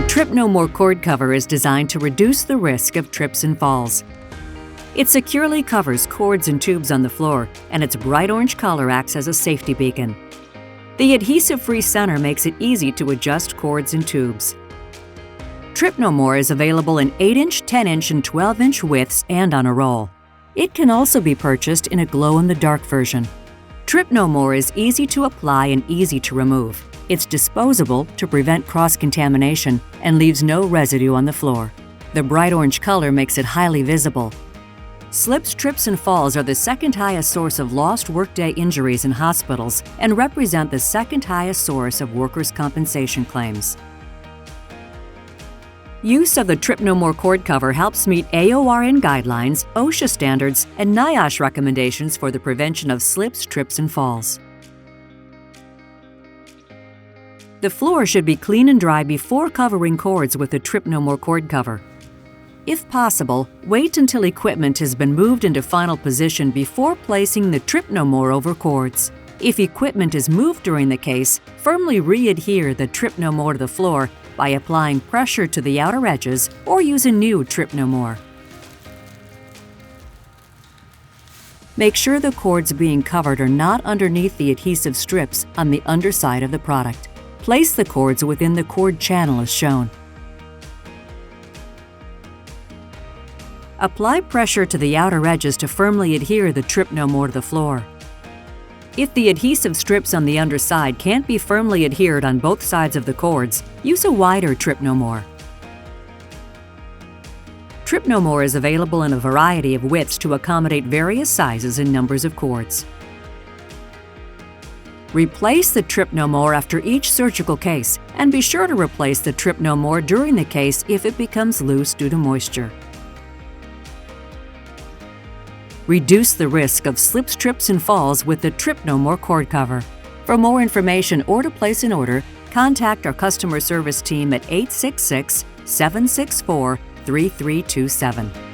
Trip No More cord cover is designed to reduce the risk of trips and falls. It securely covers cords and tubes on the floor, and its bright orange color acts as a safety beacon. The adhesive-free center makes it easy to adjust cords and tubes. Trip No More is available in 8-inch, 10-inch, and 12-inch widths and on a roll. It can also be purchased in a glow-in-the-dark version. Trip No More is easy to apply and easy to remove. It's disposable to prevent cross-contamination and leaves no residue on the floor. The bright orange color makes it highly visible. Slips, trips, and falls are the second highest source of lost workday injuries in hospitals and represent the second highest source of workers' compensation claims. Use of the Trip No More cord cover helps meet AORN guidelines, OSHA standards, and NIOSH recommendations for the prevention of slips, trips, and falls. The floor should be clean and dry before covering cords with the Trip No More cord cover. If possible, wait until equipment has been moved into final position before placing the Trip No More over cords. If equipment is moved during the case, firmly re-adhere the Trip No More to the floor by applying pressure to the outer edges or use a new Trip No More. Make sure the cords being covered are not underneath the adhesive strips on the underside of the product. Place the cords within the cord channel as shown. Apply pressure to the outer edges to firmly adhere the Trip No More to the floor. If the adhesive strips on the underside can't be firmly adhered on both sides of the cords, use a wider Trip No More. Trip No More is available in a variety of widths to accommodate various sizes and numbers of cords. Replace the Trip No More after each surgical case, and be sure to replace the Trip No More during the case if it becomes loose due to moisture. Reduce the risk of slips, trips, and falls with the Trip No More cord cover. For more information or to place an order, contact our customer service team at 866-764-3327.